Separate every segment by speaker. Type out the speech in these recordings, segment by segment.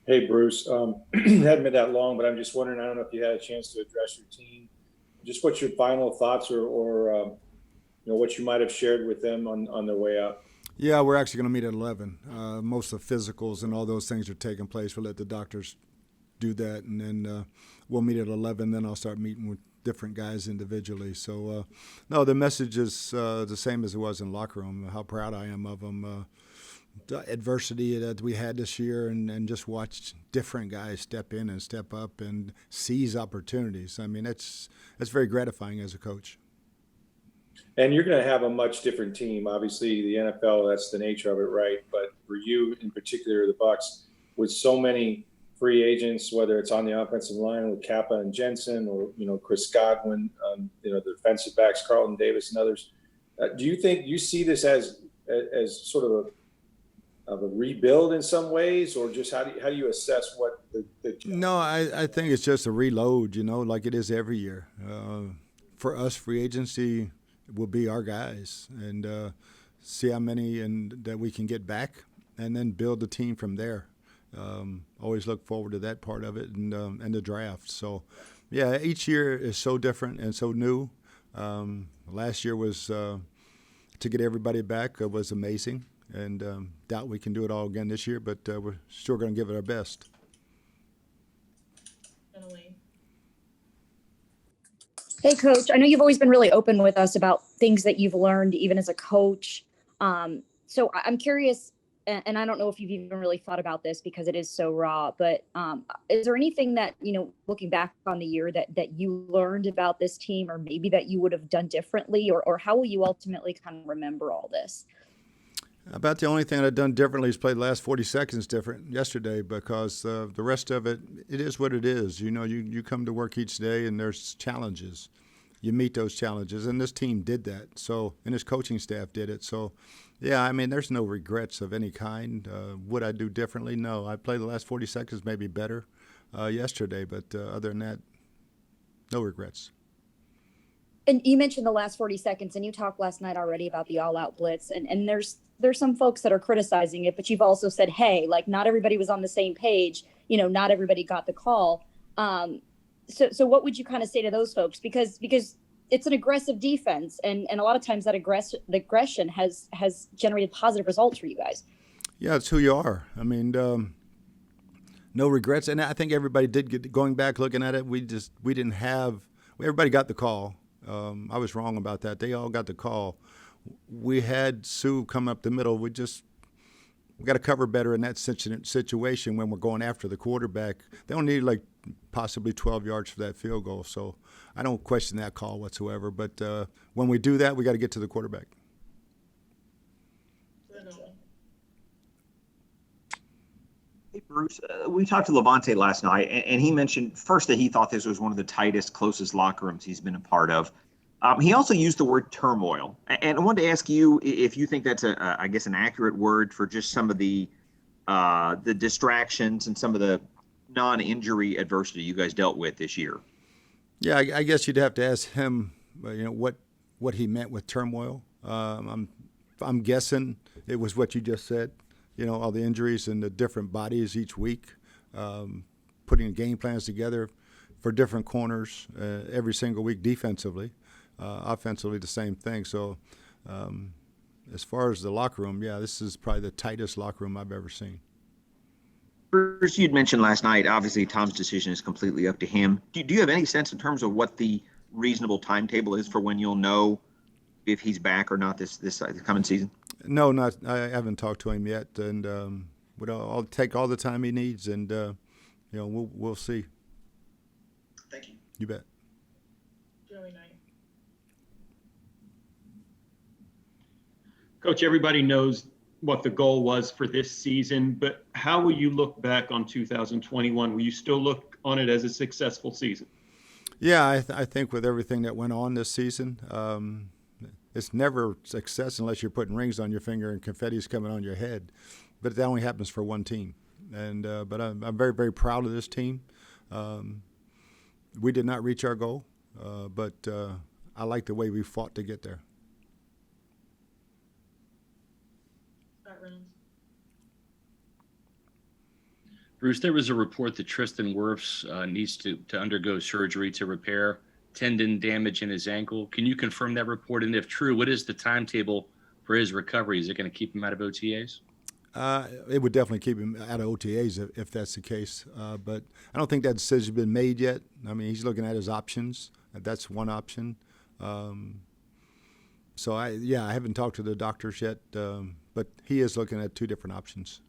Speaker 1: Hey, Bruce. It hadn't been that long, but I'm just wondering, I don't know if you had a chance to address your team. Just what's your final thoughts or what you might have shared with them on their way out?
Speaker 2: Yeah, we're actually going to meet at 11. Most of the physicals and all those things are taking place. We'll let the doctors do that, and then we'll meet at 11. Then I'll start meeting with different guys individually. So, no, the message is the same as it was in the locker room. How proud I am of them. The adversity that we had this year, and just watch different guys step in and step up and seize opportunities. I mean, that's very gratifying as a coach.
Speaker 1: And you're going to have a much different team. Obviously, the NFL, that's the nature of it, right? But for you in particular, the Bucs, with so many free agents, whether it's on the offensive line with Kappa and Jensen, or Chris Godwin, the defensive backs, Carlton Davis, and others. Do you think you see this as sort of a rebuild in some ways, or just how do you assess what the
Speaker 2: No, I think it's just a reload, like it is every year. For us, free agency will be our guys and see how many and that we can get back, and then build the team from there. Always look forward to that part of it, and the draft. So, yeah, each year is so different and so new. Last year was to get everybody back was amazing, and doubt we can do it all again this year, but we're sure going to give it our best.
Speaker 3: Hey, Coach, I know you've always been really open with us about things that you've learned, even as a coach. So I'm curious, and I don't know if you've even really thought about this because it is so raw, but is there anything that, looking back on the year that you learned about this team, or maybe that you would have done differently, or how will you ultimately kind of remember all this?
Speaker 2: About the only thing I've done differently is play the last 40 seconds different yesterday, because the rest of it, it is what it is. You come to work each day and there's challenges. You meet those challenges, and this team did that. So, and this coaching staff did it. So, yeah, I mean, there's no regrets of any kind. Would I do differently? No. I played the last 40 seconds maybe better yesterday, but other than that, no regrets.
Speaker 3: And you mentioned the last 40 seconds, and you talked last night already about the all-out blitz, and there's some folks that are criticizing it, but you've also said, hey, like, not everybody was on the same page. Not everybody got the call. So what would you kind of say to those folks? Because it's an aggressive defense, and a lot of times that aggression has generated positive results for you guys.
Speaker 2: Yeah, it's who you are. I mean, no regrets, and I think everybody did get going back looking at it. We didn't have everybody got the call. I was wrong about that. They all got the call. We had Sue come up the middle. We got to cover better in that situation when we're going after the quarterback. They don't need like possibly 12 yards for that field goal. So I don't question that call whatsoever. But when we do that, we got to get to the quarterback.
Speaker 4: Hey, Bruce, we talked to Levante last night, and he mentioned first that he thought this was one of the tightest, closest locker rooms he's been a part of. He also used the word turmoil, and I wanted to ask you if you think that's I guess, an accurate word for just some of the distractions and some of the non-injury adversity you guys dealt with this year.
Speaker 2: Yeah, I guess you'd have to ask him, what he meant with turmoil. I'm guessing it was what you just said. All the injuries and the different bodies each week, putting game plans together for different corners every single week defensively. Offensively, the same thing. So as far as the locker room, yeah, this is probably the tightest locker room I've ever seen.
Speaker 4: Bruce, you'd mentioned last night, obviously Tom's decision is completely up to him. Do you have any sense in terms of what the reasonable timetable is for when you'll know if he's back or not this coming season?
Speaker 2: No, not. I haven't talked to him yet, and I'll take all the time he needs, and we'll see.
Speaker 4: Thank you.
Speaker 2: You bet.
Speaker 5: Joey Knight. Coach, everybody knows what the goal was for this season, but how will you look back on 2021? Will you still look on it as a successful season?
Speaker 2: Yeah, I think with everything that went on this season, it's never success unless you're putting rings on your finger and confetti's coming on your head. But that only happens for one team. And but I'm very, very proud of this team. We did not reach our goal, but I like the way we fought to get there.
Speaker 6: Bruce, there was a report that Tristan Wirfs needs to undergo surgery to repair tendon damage in his ankle. Can you confirm that report? And if true, what is the timetable for his recovery? Is it going to keep him out of OTAs?
Speaker 2: It would definitely keep him out of OTAs if that's the case. But I don't think that decision's been made yet. I mean, he's looking at his options. That's one option. So I haven't talked to the doctors yet, but he is looking at two different options.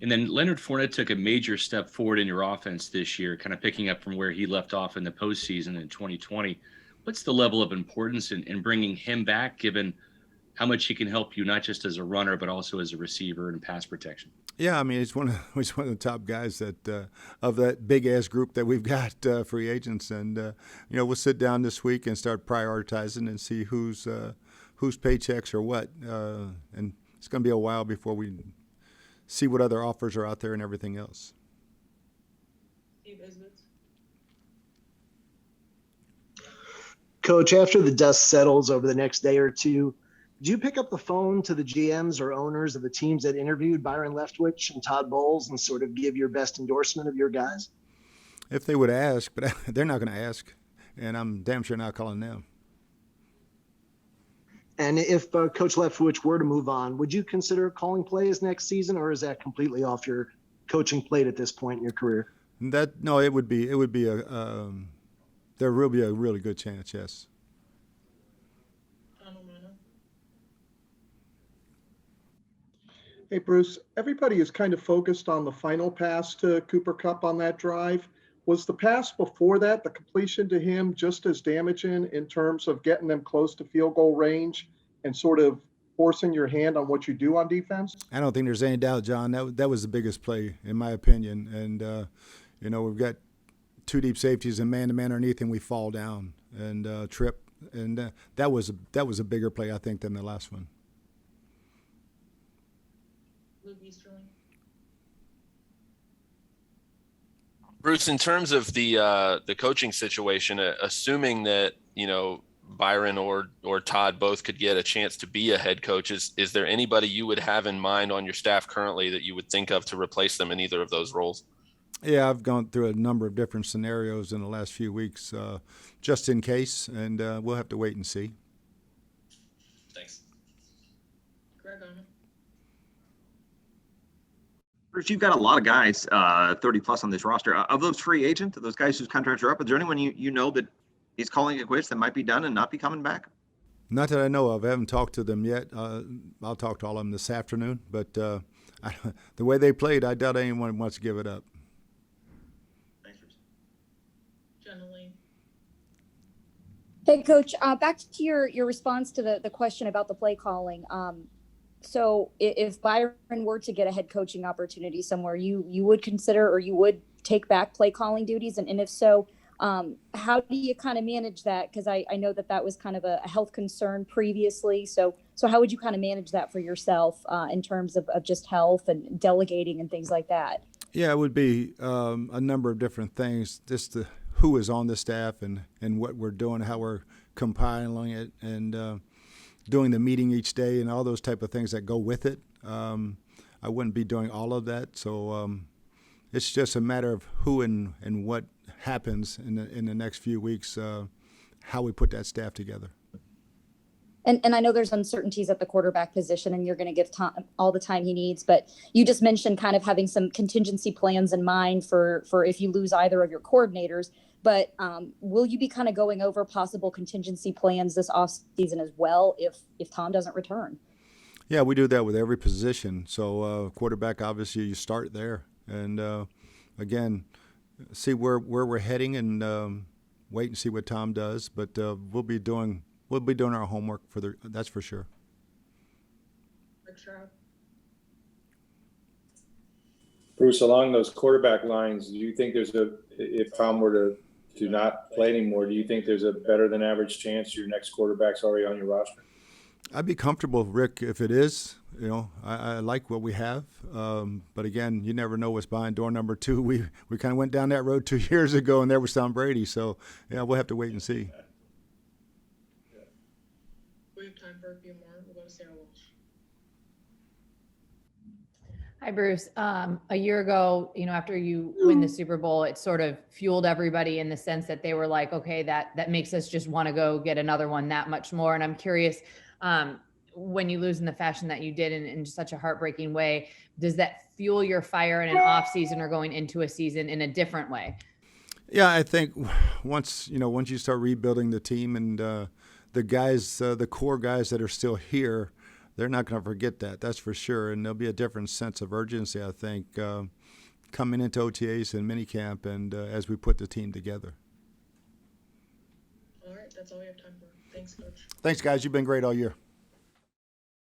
Speaker 6: And then Leonard Fournette took a major step forward in your offense this year, kind of picking up from where he left off in the postseason in 2020. What's the level of importance in bringing him back, given how much he can help you, not just as a runner, but also as a receiver and pass protection?
Speaker 2: Yeah, I mean, he's one of the top guys that of that big ass group that we've got free agents, and we'll sit down this week and start prioritizing and see whose paychecks are what, and it's going to be a while before we see what other offers are out there and everything else.
Speaker 7: Coach, after the dust settles over the next day or two, do you pick up the phone to the GMs or owners of the teams that interviewed Byron Leftwich and Todd Bowles and sort of give your best endorsement of your guys?
Speaker 2: If they would ask, but they're not going to ask, and I'm damn sure not calling them.
Speaker 7: And if Coach Leftwich were to move on, would you consider calling plays next season, or is that completely off your coaching plate at this point in your career?
Speaker 2: No, it would be there will be a really good chance, yes.
Speaker 8: Hey, Bruce, everybody is kind of focused on the final pass to Cooper Kupp on that drive. Was the pass before that, the completion to him, just as damaging in terms of getting them close to field goal range and sort of forcing your hand on what you do on defense?
Speaker 2: I don't think there's any doubt, John. That was the biggest play, in my opinion. And, we've got two deep safeties and man-to-man underneath, and we fall down and trip. And that was a bigger play, I think, than the last one.
Speaker 9: Bruce, in terms of the coaching situation, assuming that Byron or Todd both could get a chance to be a head coach, is there anybody you would have in mind on your staff currently that you would think of to replace them in either of those roles?
Speaker 2: Yeah, I've gone through a number of different scenarios in the last few weeks, just in case, and we'll have to wait and see.
Speaker 9: Thanks.
Speaker 4: Bruce, you've got a lot of guys, 30 plus on this roster. Of those free agents, those guys whose contracts are up, is there anyone you know that is calling it quits that might be done and not be coming back?
Speaker 2: Not that I know of. I haven't talked to them yet. I'll talk to all of them this afternoon. But the way they played, I doubt anyone wants to give it up.
Speaker 4: Thanks, Bruce.
Speaker 3: Hey, Coach, back to your response to the question about the play calling. So if Byron were to get a head coaching opportunity somewhere, you would consider, or you would take back play calling duties? And if so, how do you kind of manage that? Because I know that was kind of a health concern previously. So how would you kind of manage that for yourself in terms of just health and delegating and things like that?
Speaker 2: Yeah, it would be a number of different things. Just who is on the staff and what we're doing, how we're compiling it, and doing the meeting each day and all those type of things that go with it. I wouldn't be doing all of that. So it's just a matter of who and what happens in the next few weeks, how we put that staff together.
Speaker 3: And I know there's uncertainties at the quarterback position, and you're going to give Tom all the time he needs. But you just mentioned kind of having some contingency plans in mind for if you lose either of your coordinators. But will you be kind of going over possible contingency plans this offseason as well if Tom doesn't return?
Speaker 2: Yeah, we do that with every position. So quarterback, obviously, you start there. And, again, see where we're heading and wait and see what Tom does. But we'll be doing our homework that's for sure.
Speaker 1: Bruce, along those quarterback lines, do you think if Tom were to not play anymore, do you think there's a better than average chance your next quarterback's already on your roster?
Speaker 2: I'd be comfortable, Rick, if it is. I like what we have. But again, you never know what's behind door number 2. We kind of went down that road 2 years ago, and there was Tom Brady. So, yeah, we'll have to wait and see.
Speaker 10: We have time for a few more. We'll go to Sarah Walsh. Hi, Bruce. A year ago, after you win the Super Bowl, it sort of fueled everybody in the sense that they were like, okay, that makes us just want to go get another one that much more. And I'm curious, when you lose in the fashion that you did in such a heartbreaking way, does that fuel your fire in an off season or going into a season in a different way?
Speaker 2: Yeah, I think once you start rebuilding the team and the guys, the core guys that are still here, they're not going to forget that. That's for sure. And there'll be a different sense of urgency, I think, coming into OTAs and minicamp and as we put the team together.
Speaker 11: All right, that's all we have time for. Thanks, Coach.
Speaker 2: Thanks, guys. You've been great all year.